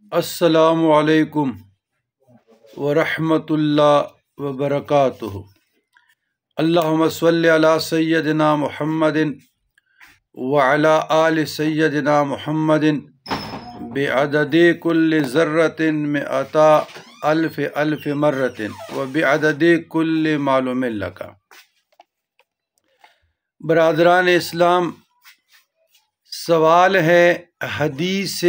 السلام علیکم ورحمۃ اللہ وبرکاتہ۔ اللہم صلی علی سیدنا محمد وعلی آل سیدنا محمد بعدد کل ذرۃ مئۃ الف الف مرۃ وبعدد کل معلوم لک۔ برادران اسلام، سوال ہے حدیث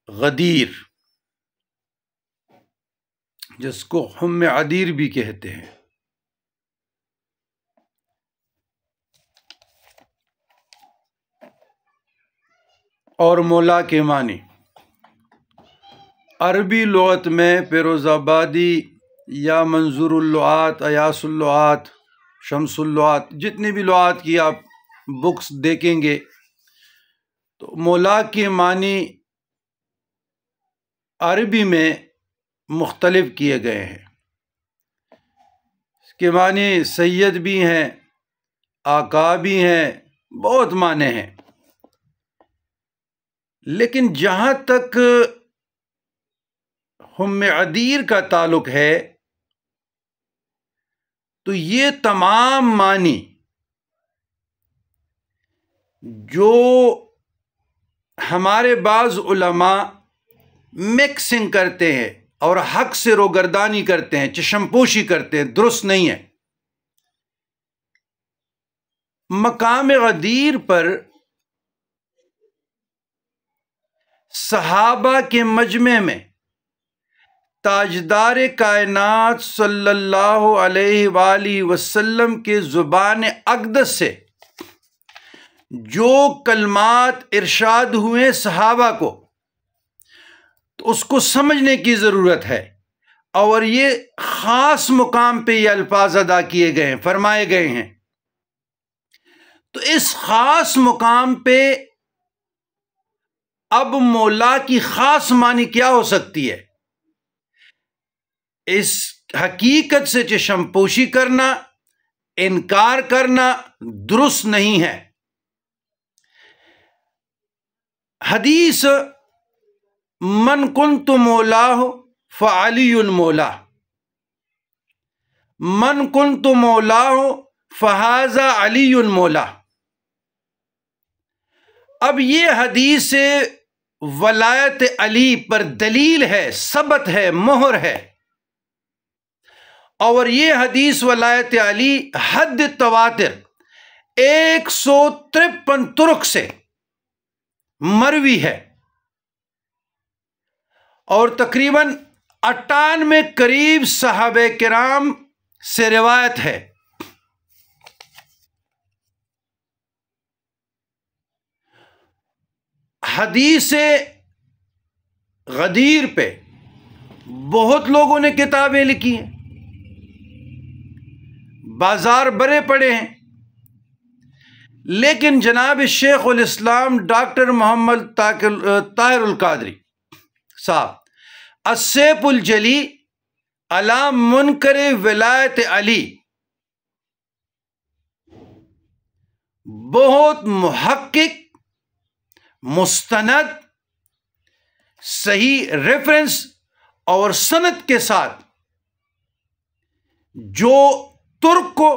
غدیر، جس کو حم عدیر بھی کہتے ہیں۔ اور مولا کے معنی عربی لغت میں فیروز آبادی یا منظور اللغات، ایاس اللغات، شمس اللغات، جتنی بھی لغات کی آپ بکس دیکھیں گے تو مولا کے معنی عربی میں مختلف کیے گئے ہیں۔ اس کے معنی سید بھی ہیں، آقا بھی ہیں، بہت معنی ہیں۔ لیکن جہاں تک حم عدیر کا تعلق ہے تو یہ تمام معنی جو ہمارے بعض علماء مکسنگ کرتے ہیں اور حق سے روگردانی کرتے ہیں، چشم پوشی کرتے ہیں، درست نہیں ہے۔ مقام غدیر پر صحابہ کے مجمع میں تاجدار کائنات صلی اللہ علیہ وآلہ وسلم کے زبان اقدس سے جو کلمات ارشاد ہوئے صحابہ کو، تو اس کو سمجھنے کی ضرورت ہے۔ اور یہ خاص مقام پہ یہ الفاظ ادا کیے گئے ہیں، فرمائے گئے ہیں۔ تو اس خاص مقام پہ اب مولا کی خاص معنی کیا ہو سکتی ہے؟ اس حقیقت سے چشم پوشی کرنا، انکار کرنا درست نہیں ہے۔ حدیث من کنت مولاہ فعلی مولا، من کنت مولاہ فہذا علی مولا۔ اب یہ حدیث ولایت علی پر دلیل ہے، ثبت ہے، مہر ہے۔ اور یہ حدیث ولایت علی حد تواتر 153 طرق سے مروی ہے، اور تقریباً 98 قریب صحابہ کرام سے روایت ہے۔ حدیث غدیر پہ بہت لوگوں نے کتابیں لکھی ہیں، بازار بھرے پڑے ہیں، لیکن جناب شیخ الاسلام ڈاکٹر محمد طاہر القادری صاحب السیف الجلی علی منکر ولایت علی، بہت محقق، مستند، صحیح ریفرنس اور سند کے ساتھ جو ترک کو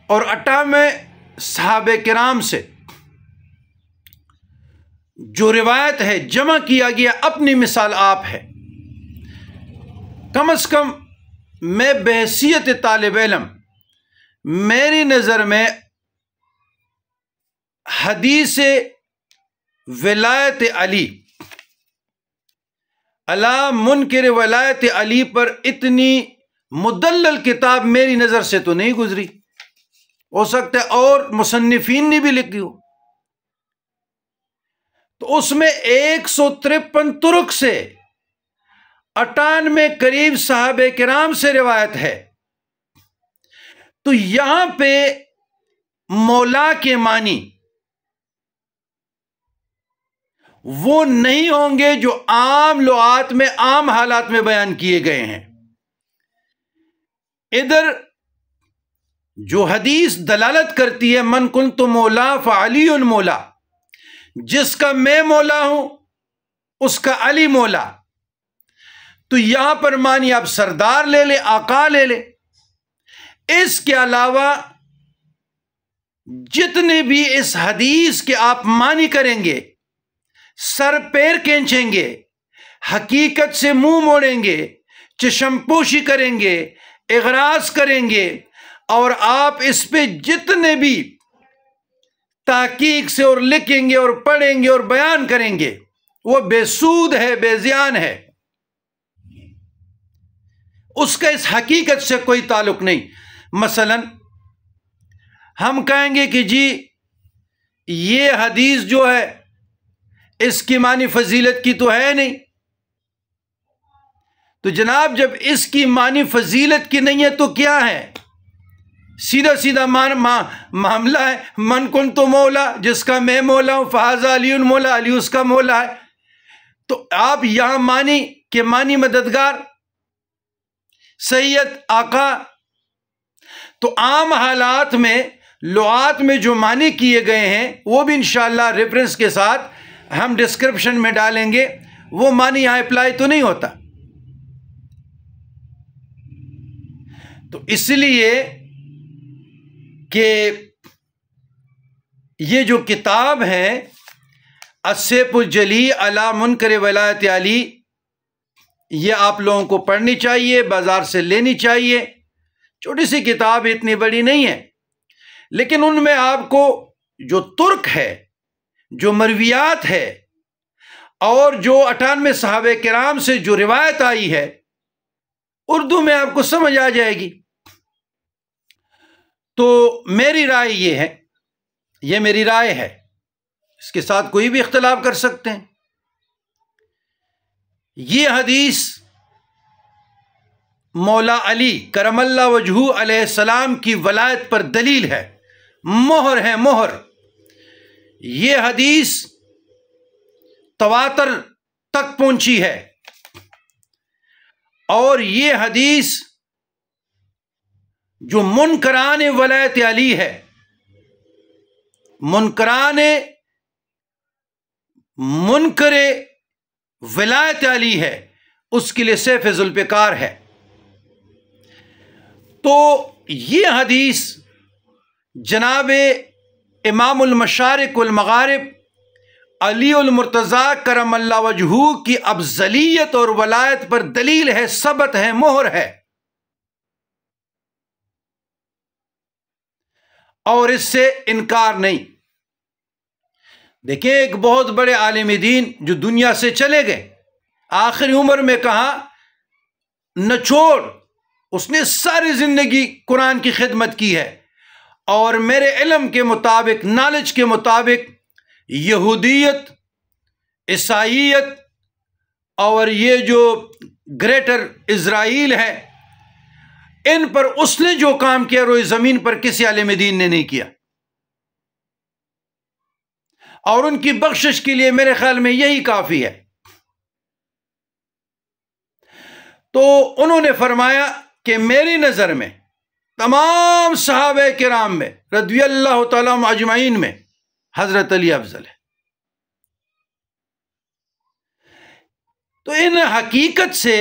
اور 98 صحابہ کرام سے جو روایت ہے جمع کیا گیا، اپنی مثال آپ ہے۔ کم از کم میں بحیثیت طالب علم، میری نظر میں حدیث ولایت علی علی منکر ولایت علی پر اتنی مدلل کتاب میری نظر سے تو نہیں گزری، ہو سکتا ہے اور مصنفین نے بھی لکھی ہو۔ تو اس میں 153 طرق سے 98 قریب صحابہ کرام سے روایت ہے۔ تو یہاں پہ مولا کے معنی وہ نہیں ہوں گے جو عام لغات میں، عام حالات میں بیان کیے گئے ہیں۔ ادھر جو حدیث دلالت کرتی ہے من کنت مولا فعلی مولا، جس کا میں مولا ہوں اس کا علی مولا، تو یہاں پر مانی آپ سردار لے لیں، آقا لے لیں۔ اس کے علاوہ جتنے بھی اس حدیث کے آپ معنی کریں گے، سر پیر کھینچیں گے، حقیقت سے منہ موڑیں گے، چشم پوشی کریں گے، اغراض کریں گے، اور آپ اس پہ جتنے بھی تحقیق سے اور لکھیں گے اور پڑھیں گے اور بیان کریں گے، وہ بے سود ہے، بے زیان ہے، اس کا اس حقیقت سے کوئی تعلق نہیں۔ مثلا ہم کہیں گے کہ جی یہ حدیث جو ہے اس کی معنی فضیلت کی تو ہے نہیں، تو جناب جب اس کی معنی فضیلت کی نہیں ہے تو کیا ہے؟ سیدھا سیدھا معاملہ ہے من کنت مولا، جس کا میں مولا ہوں، فہذا علی مولا، علی اس کا مولا ہے۔ تو آپ یہاں معنی کے معنی مددگار، سید، آقا، تو عام حالات میں لغات میں جو معنی کیے گئے ہیں وہ بھی انشاءاللہ ریفرنس کے ساتھ ہم ڈسکرپشن میں ڈالیں گے، وہ معنی یہاں اپلائی تو نہیں ہوتا۔ تو اس لیے کہ یہ جو کتاب ہے السیف الجلی علی منکر ولایت علی، یہ آپ لوگوں کو پڑھنی چاہیے، بازار سے لینی چاہیے۔ چھوٹی سی کتاب، اتنی بڑی نہیں ہے، لیکن ان میں آپ کو جو ترک ہے، جو مرویات ہے، اور جو 98 صحابہ کرام سے جو روایت آئی ہے اردو میں آپ کو سمجھ آ جائے گی۔ تو میری رائے یہ ہے، یہ میری رائے ہے، اس کے ساتھ کوئی بھی اختلاف کر سکتے ہیں، یہ حدیث مولا علی کرم اللہ وجہہ علیہ السلام کی ولایت پر دلیل ہے، مہر ہے، مہر۔ یہ حدیث تواتر تک پہنچی ہے، اور یہ حدیث جو منکران ولایت علی ہے، منکر ولایت علی ہے، اس کے لیے سیف ذوالفقار ہے۔ تو یہ حدیث جناب امام المشارق والمغارب علی المرتضیٰ کرم اللہ وجہہ کی افضلیت اور ولایت پر دلیل ہے، ثبت ہے، مہر ہے، اور اس سے انکار نہیں۔ دیکھیں ایک بہت بڑے عالم دین جو دنیا سے چلے گئے، آخری عمر میں کہا نچوڑ، اس نے ساری زندگی قرآن کی خدمت کی ہے، اور میرے علم کے مطابق، نالج کے مطابق، یہودیت، عیسائیت اور یہ جو گریٹر اسرائیل ہے، ان پر اس نے جو کام کیا روئے زمین پر کسی عالم دین نے نہیں کیا، اور ان کی بخشش کے لیے میرے خیال میں یہی کافی ہے۔ تو انہوں نے فرمایا کہ میری نظر میں تمام صحابہ کرام میں رضی اللہ تعالیٰ عنہم اجمعین میں حضرت علی افضل ہے۔ تو ان حقیقت سے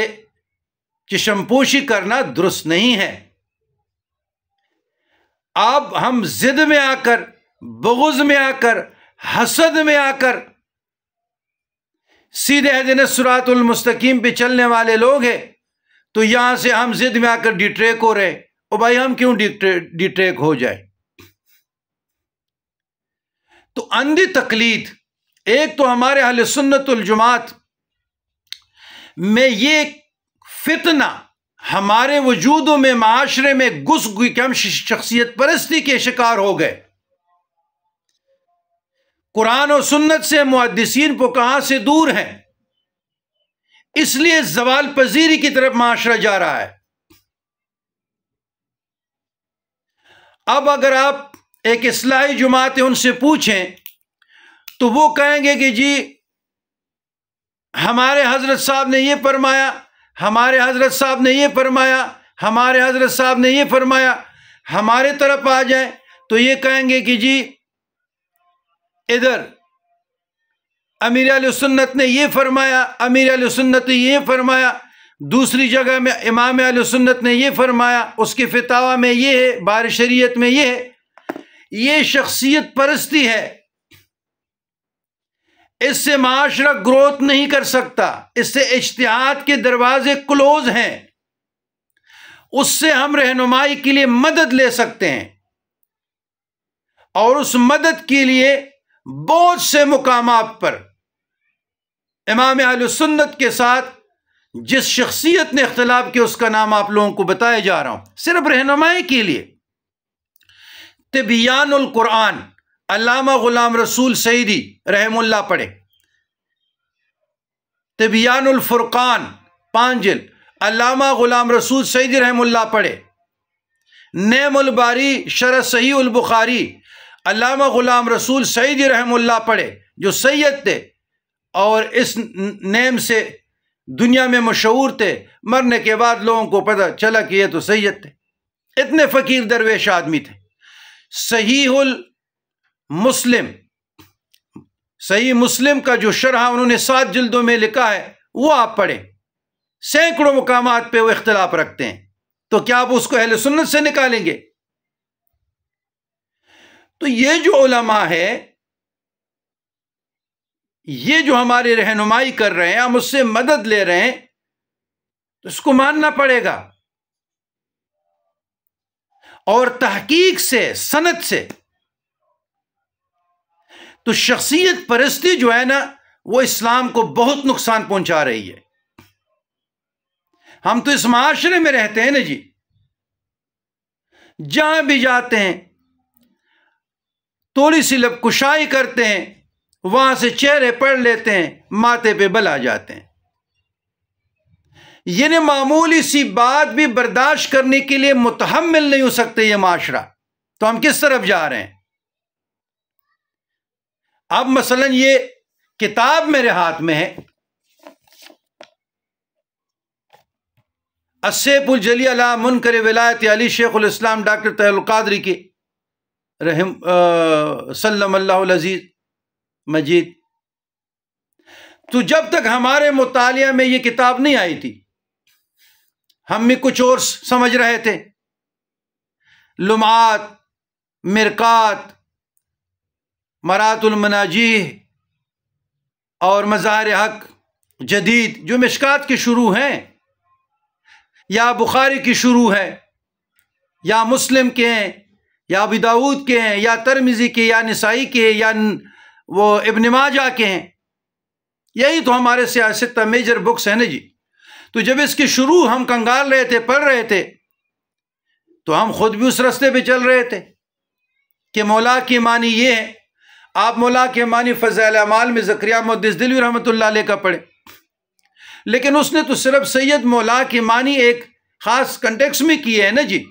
چشم پوشی کرنا درست نہیں ہے۔ اب ہم ضد میں آ کر، بغض میں آ کر، حسد میں آ کر سیدھے اہدنا الصراط المستقیم پہ چلنے والے لوگ ہیں، تو یہاں سے ہم ضد میں آ کر ڈیٹریک ہو رہے، اور بھائی ہم کیوں ڈیٹریک ہو جائے؟ تو اندھی تقلید، ایک تو ہمارے اہل سنت الجماعت میں یہ فتنہ ہمارے وجود میں، معاشرے میں گھس گئی کہ ہم شخصیت پرستی کے شکار ہو گئے، قرآن و سنت سے، محدثین کو کہاں سے دور ہیں، اس لیے زوال پذیری کی طرف معاشرہ جا رہا ہے۔ اب اگر آپ ایک اصلاحی جماعت ان سے پوچھیں تو وہ کہیں گے کہ جی ہمارے حضرت صاحب نے یہ فرمایا، ہمارے حضرت صاحب نے یہ فرمایا، ہمارے حضرت صاحب نے یہ فرمایا۔ ہمارے طرف آ جائیں تو یہ کہیں گے کہ جی ادھر امیر اہل سنت نے یہ فرمایا، امیر اہل سنت نے یہ فرمایا، دوسری جگہ میں امام اہل سنت نے یہ فرمایا، اس کے فتاوی میں یہ ہے، بار شریعت میں یہ ہے۔ یہ شخصیت پرستی ہے، اس سے معاشرہ گروتھ نہیں کر سکتا، اس سے اجتہاد کے دروازے کلوز ہیں۔ اس سے ہم رہنمائی کے لیے مدد لے سکتے ہیں، اور اس مدد کے لیے بہت سے مقامات پر امام اہل سنت کے ساتھ جس شخصیت نے اختلاف کیا اس کا نام آپ لوگوں کو بتایا جا رہا ہوں، صرف رہنمائی کے لیے۔ تبیان القرآن، علامہ غلام رسول سعیدی رحم اللہ پڑھے۔ تبیان الفرقان 5 جلد، علامہ غلام رسول سعیدی رحم اللہ پڑھے۔ نعم الباری شرح صحیح البخاری، علامہ غلام رسول سعیدی رحم اللہ پڑھے، جو سید تھے اور اس نیم سے دنیا میں مشہور تھے۔ مرنے کے بعد لوگوں کو پتہ چلا کہ یہ تو سید تھے، اتنے فقیر درویش آدمی تھے۔ صحیح المسلم، صحیح مسلم کا جو شرح انہوں نے 7 جلدوں میں لکھا ہے وہ آپ پڑھیں۔ سینکڑوں مقامات پہ وہ اختلاف رکھتے ہیں، تو کیا آپ اس کو اہل سنت سے نکالیں گے؟ تو یہ جو علماء ہے، یہ جو ہماری رہنمائی کر رہے ہیں، ہم اس سے مدد لے رہے ہیں، تو اس کو ماننا پڑے گا، اور تحقیق سے، سند سے۔ تو شخصیت پرستی جو ہے نا، وہ اسلام کو بہت نقصان پہنچا رہی ہے۔ ہم تو اس معاشرے میں رہتے ہیں نا جی، جہاں بھی جاتے ہیں تھوڑی سی لب کشائی کرتے ہیں، وہاں سے چہرے پڑھ لیتے ہیں، ماتھے پہ بل آ جاتے ہیں۔ یعنی معمولی سی بات بھی برداشت کرنے کے لیے متحمل نہیں ہو سکتے یہ معاشرہ، تو ہم کس طرف جا رہے ہیں؟ اب مثلا یہ کتاب میرے ہاتھ میں ہے، السیف الجلی علی منکر ولایت علی شیخ الاسلام ڈاکٹر طاہر القادری کی سلم اللہ العزیز مجید۔ تو جب تک ہمارے مطالعہ میں یہ کتاب نہیں آئی تھی، ہم بھی کچھ اور سمجھ رہے تھے۔ لمعات، مرقات، مرات المناجیح اور مظاہر حق جدید جو مشکات کی شروع ہیں، یا بخاری کی شروع ہے، یا مسلم کے ہیں، یا ابی داؤد کے ہیں، یا ترمذی کے، یا نسائی کے، یا وہ ابن ماجہ کے ہیں، یہی تو ہمارے سیاست میجر بکس ہیں نا جی۔ تو جب اس کی شروع ہم کنگال رہے تھے، پڑھ رہے تھے، تو ہم خود بھی اس رستے پہ چل رہے تھے کہ مولا کی معنی یہ ہے۔ آپ مولا کے معنی فضائل اعمال میں زکریا محدث دلوی رحمۃ اللہ علیہ کا پڑھیں، لیکن اس نے تو صرف سید مولا کی معنی ایک خاص کنٹیکس میں کی ہے نا جی۔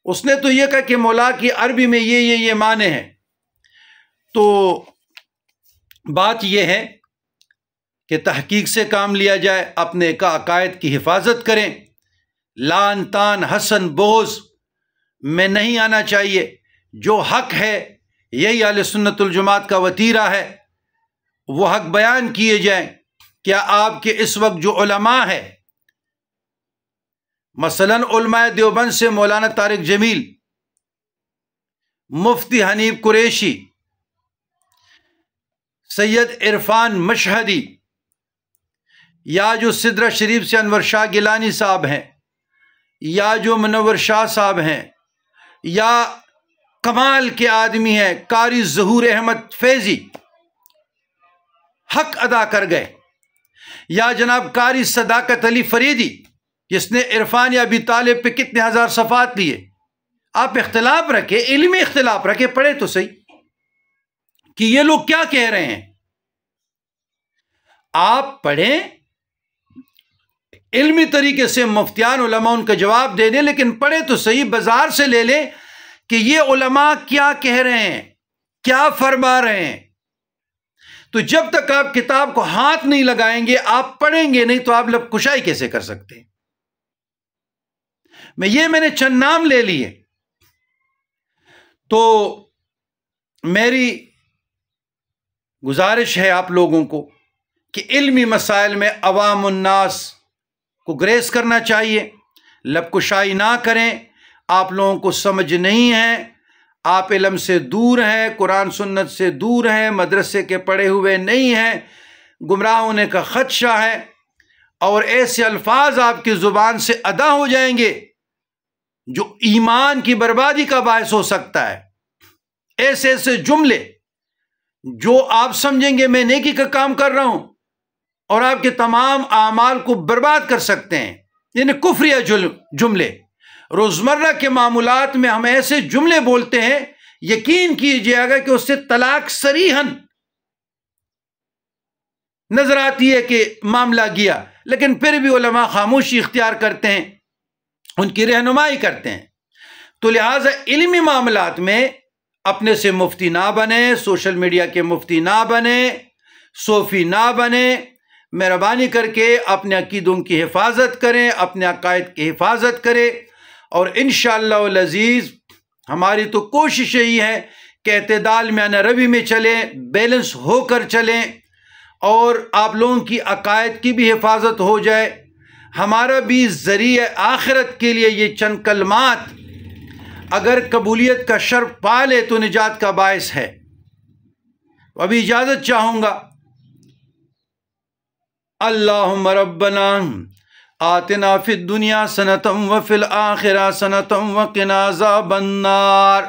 اس نے تو یہ کہا کہ مولا کی عربی میں یہ معنی ہے۔ تو بات یہ ہے کہ تحقیق سے کام لیا جائے، اپنے عقائد کی حفاظت کریں، لان تان حسن بغض میں نہیں آنا چاہیے۔ جو حق ہے، یہی اہل سنت الجماعت کا وتیرہ ہے، وہ حق بیان کیے جائیں۔ کیا آپ کے اس وقت جو علماء ہے، مثلا علماء دیوبند سے مولانا طارق جمیل، مفتی حنیف قریشی، سید عرفان مشہدی، یا جو سدرہ شریف سے انور شاہ گیلانی صاحب ہیں، یا جو منور شاہ صاحب ہیں، یا کمال کے آدمی ہیں قاری ظہور احمد فیضی، حق ادا کر گئے، یا جناب قاری صداقت علی فریدی جس نے عرفان یا ابی طالب پہ کتنے ہزار صفحات لیے۔ آپ اختلاف رکھے، علمی اختلاف رکھے، پڑھے تو صحیح کہ یہ لوگ کیا کہہ رہے ہیں۔ آپ پڑھیں، علمی طریقے سے مفتیان علماء ان کا جواب دے دیں، لیکن پڑھے تو صحیح، بازار سے لے لیں کہ یہ علماء کیا کہہ رہے ہیں، کیا فرما رہے ہیں۔ تو جب تک آپ کتاب کو ہاتھ نہیں لگائیں گے، آپ پڑھیں گے نہیں، تو آپ لب کشائی کیسے کر سکتے ہیں؟ میں نے چند نام لے لیے، تو میری گزارش ہے آپ لوگوں کو کہ علمی مسائل میں عوام الناس کو گریز کرنا چاہیے، لب کشائی نہ کریں۔ آپ لوگوں کو سمجھ نہیں ہے، آپ علم سے دور ہیں، قرآن سنت سے دور ہیں، مدرسے کے پڑھے ہوئے نہیں ہیں، گمراہ ہونے کا خدشہ ہے، اور ایسے الفاظ آپ کی زبان سے ادا ہو جائیں گے جو ایمان کی بربادی کا باعث ہو سکتا ہے۔ ایسے ایسے جملے جو آپ سمجھیں گے میں نیکی کا کام کر رہا ہوں اور آپ کے تمام اعمال کو برباد کر سکتے ہیں، یعنی کفریہ جملے۔ روزمرہ کے معاملات میں ہم ایسے جملے بولتے ہیں، یقین کیجئے گا کہ اس سے طلاق صریحاً نظر آتی ہے کہ معاملہ گیا، لیکن پھر بھی علماء خاموشی اختیار کرتے ہیں، ان کی رہنمائی کرتے ہیں۔ تو لہٰذا علمی معاملات میں اپنے سے مفتی نہ بنے، سوشل میڈیا کے مفتی نہ بنے، صوفی نہ بنے۔ مہربانی کر کے اپنے عقیدوں کی حفاظت کریں، اپنے عقائد کی حفاظت کریں، اور انشاءاللہ العزیز ہماری تو کوشش یہی ہے کہ اعتدال میانہ روی میں چلیں، بیلنس ہو کر چلیں، اور آپ لوگوں کی عقائد کی بھی حفاظت ہو جائے۔ ہمارا بھی ذریعہ آخرت کے لیے یہ چند کلمات اگر قبولیت کا شرف پا لے تو نجات کا باعث ہے۔ ابھی اجازت چاہوں گا۔ اللہم ربنا آتنا فی الدنیا حسنۃ وفی الآخرۃ حسنۃ وقنا عذاب النار۔